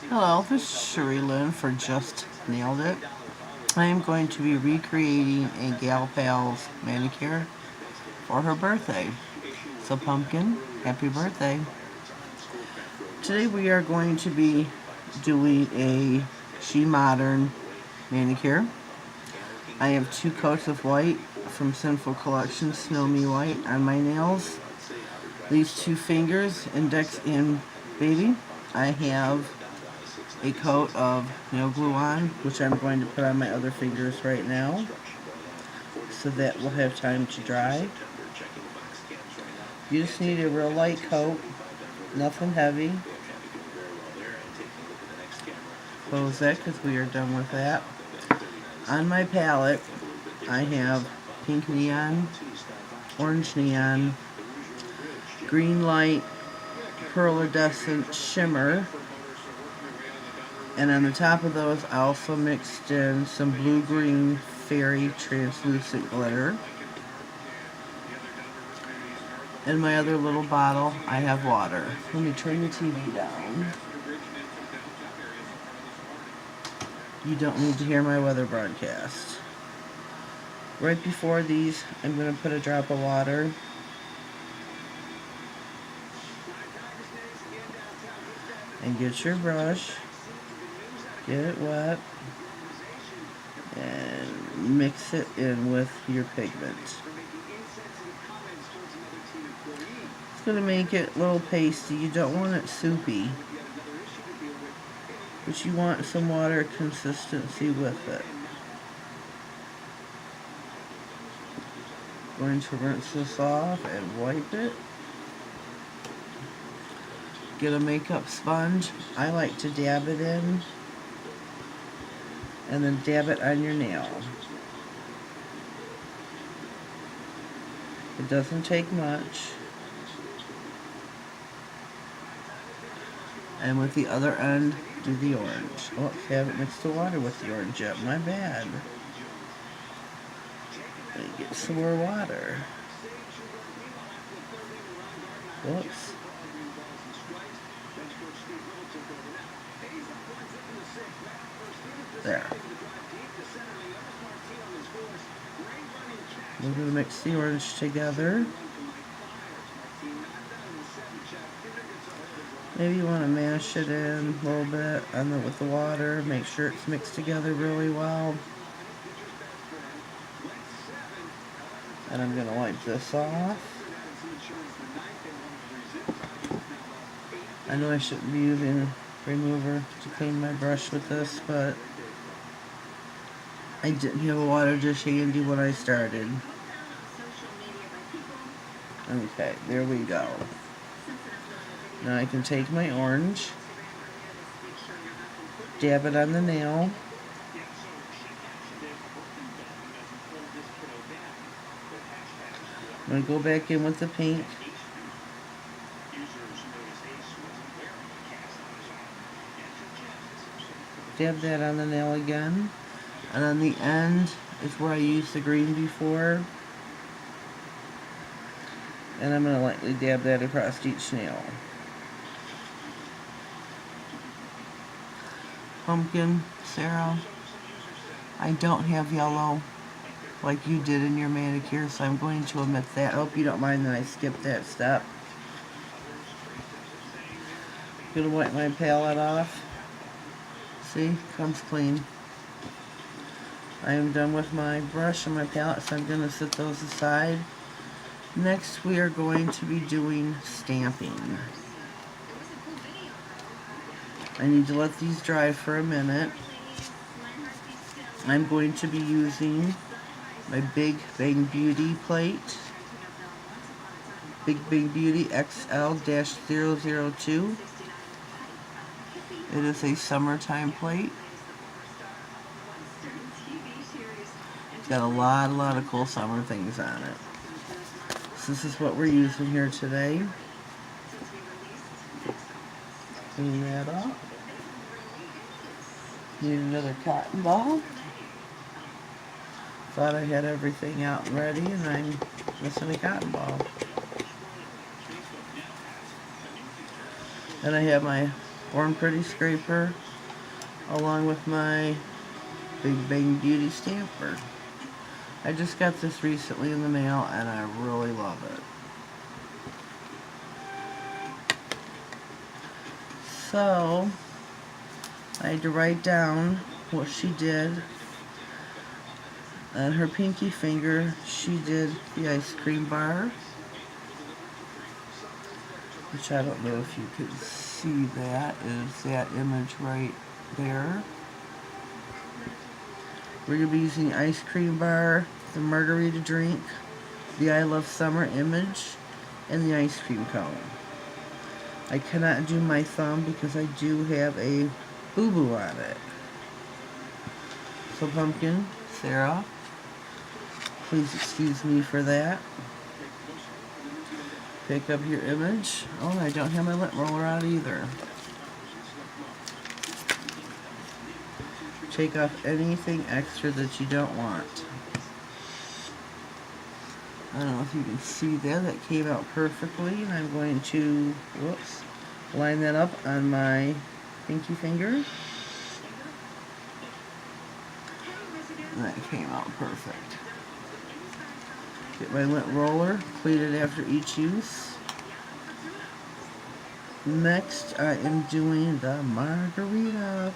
Hello, this is Sherry Lynn for Just Nailed It. I am going to be recreating a Gal Pals manicure for her birthday. So, Pumpkin, happy birthday. Today we are going to be doing a She Modern manicure. I have 2 coats of white from Sinful Collection Snow Me White on my nails. These 2 fingers, index and baby, I have a coat of nail glue on, which I'm going to put on my other fingers right now, so that will have time to dry. You just need a real light coat, nothing heavy. Close that because we are done with that. On my palette, I have pink neon, orange neon, green light, pearlescent shimmer, and on the top of those I also mixed in some blue-green fairy translucent glitter. In my other little bottle I have water. Let me turn the TV down. You don't need to hear my weather broadcast. Right before these, I'm going to put a drop of water. And get your brush. Get it wet. And mix it in with your pigment. It's going to make it a little pasty. You don't want it soupy, but you want some water consistency with it. Going to rinse this off and wipe it. Get a makeup sponge. I like to dab it in and then dab it on your nail. It doesn't take much. And with the other end, do the orange. Oh, I haven't mixed the water with the orange yet. My bad. Let me get some more water. Whoops. There. We're going to mix the orange together. Maybe you want to mash it in a little bit with the water. Make sure it's mixed together really well. And I'm going to wipe this off. I know I shouldn't be using a remover to clean my brush with this, but I didn't have a water dish handy when I started. Okay, there we go. Now I can take my orange, dab it on the nail, I'm going to go back in with the pink, dab that on the nail again, and on the end is where I used the green before, and I'm going to lightly dab that across each nail. Pumpkin, Sarah, I don't have yellow like you did in your manicure, so I'm going to omit that. I hope you don't mind that I skipped that step. I'm going to wipe my palette off. See, comes clean. I am done with my brush and my palette, so I'm going to set those aside. Next, we are going to be doing stamping. I need to let these dry for a minute. I'm going to be using my Big Bang Beauty plate. Big Bang Beauty XL-002. It is a summertime plate. It's got a lot of cool summer things on it. So this is what we're using here today. Clean that up. Need another cotton ball. Thought I had everything out and ready, and I'm missing a cotton ball. Then I have my Born Pretty scraper along with my Big Bang Beauty stamper. I just got this recently in the mail and I really love it. So, I had to write down what she did. On her pinky finger, she did the ice cream bar, which I don't know if you can see that, is that image right there. We're going to be using the ice cream bar, the margarita drink, the I Love Summer image, and the ice cream cone. I cannot do my thumb because I do have a boo-boo on it. So Pumpkin, Sarah, please excuse me for that. Pick up your image. Oh, I don't have my lint roller out either. Take off anything extra that you don't want. I don't know if you can see that. That came out perfectly. And I'm going to, line that up on my pinky finger. And that came out perfect. Get my lint roller, clean it after each use. Next, I am doing the margarita.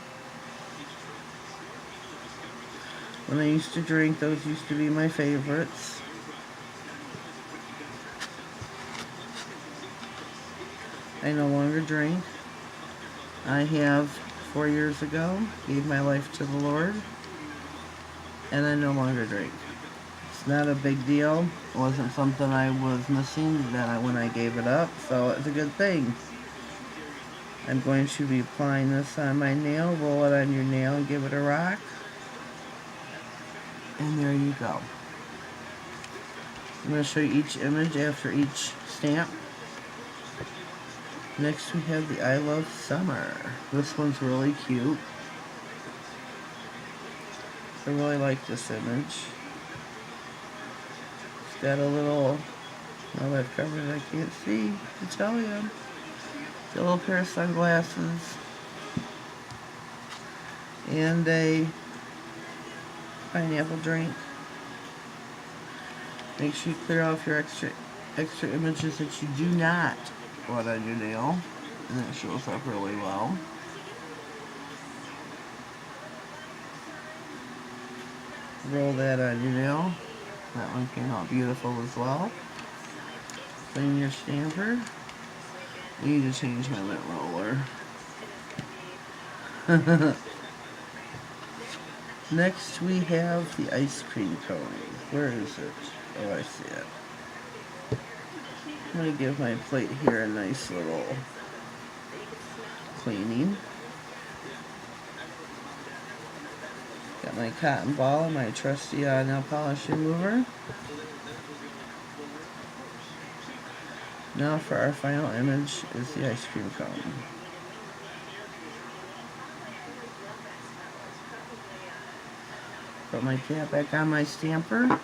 When I used to drink, those used to be my favorites. I no longer drink. I have 4 years ago gave my life to the Lord, and I no longer drink. It's not a big deal. It wasn't something I was missing when I gave it up, so it's a good thing. I'm going to be applying this on my nail. Roll it on your nail and give it a rock. And there you go. I'm going to show you each image after each stamp. Next we have the I Love Summer. This one's really cute. I really like this image. It's got a little, well, I've covered it, I can't see to tell you. Got a little pair of sunglasses and a pineapple drink. Make sure you clear off your extra images that you do not want on your nail, and that shows up really well. Roll that on your nail. That one came out beautiful as well. Clean your stamper. I need to change my lint roller. Next we have the ice cream cone. Where is it? Oh, I see it. I'm going to give my plate here a nice little cleaning. Got my cotton ball and my trusty nail polish remover. Now for our final image is the ice cream cone. Put my cap back on my stamper.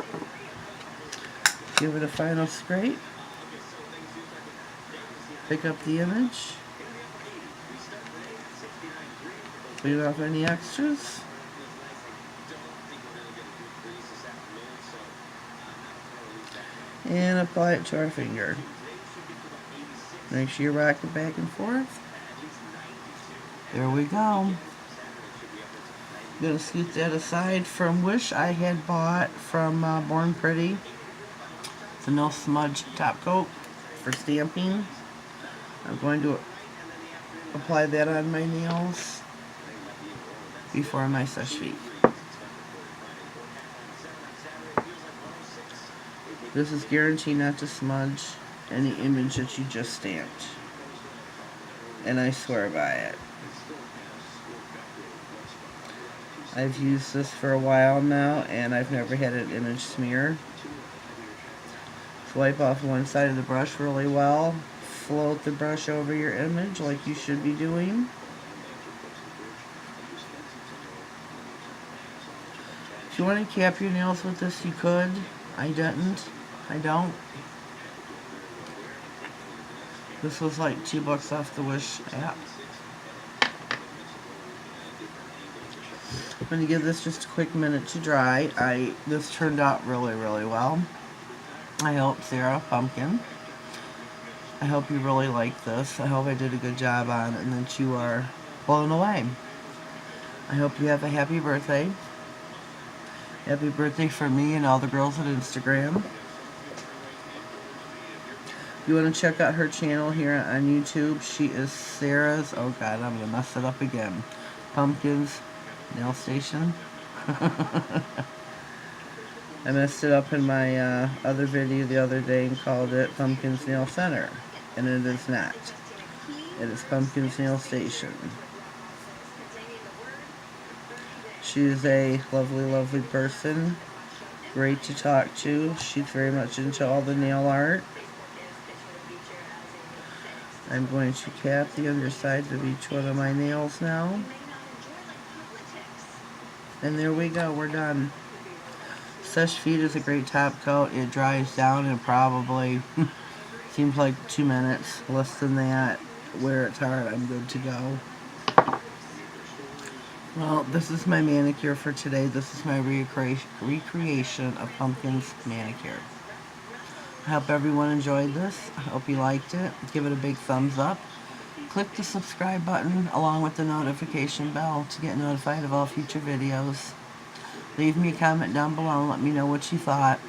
Give it a final scrape. Pick up the image. Clean off any extras. And apply it to our finger. Make sure you rock it back and forth. There we go. I'm going to scoot that aside from Wish. I had bought from Born Pretty. It's a no smudge top coat for stamping. I'm going to apply that on my nails before my sesh feet. This is guaranteed not to smudge any image that you just stamped. And I swear by it. I've used this for a while now and I've never had an image smear. Wipe off one side of the brush really well. Float the brush over your image like you should be doing. If you want to cap your nails with this, you could. I don't. This was like $2 off the Wish app. I'm going to give this just a quick minute to dry. This turned out really, really well. I hope, Sarah, Pumpkin, I hope you really like this. I hope I did a good job on it and that you are blown away. I hope you have a happy birthday. Happy birthday for me and all the girls at Instagram. You want to check out her channel here on YouTube. She is Sarah's, oh god, I'm going to mess it up again, Pumpkin's Nail Station. I messed it up in my other video the other day and called it Pumpkin's Nail Center. And it is not. It is Pumpkin's Nail Station. She is a lovely, lovely person. Great to talk to. She's very much into all the nail art. I'm going to cap the undersides of each one of my nails now. And there we go, we're done. Sesh Feed is a great top coat. It dries down in probably, seems like 2 minutes, less than that. Where it's hard, I'm good to go. Well, this is my manicure for today. This is my recreation of Pumpkin's manicure. I hope everyone enjoyed this. I hope you liked it. Give it a big thumbs up. Click the subscribe button along with the notification bell to get notified of all future videos. Leave me a comment down below and let me know what you thought.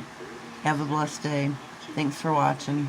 Have a blessed day. Thanks for watching.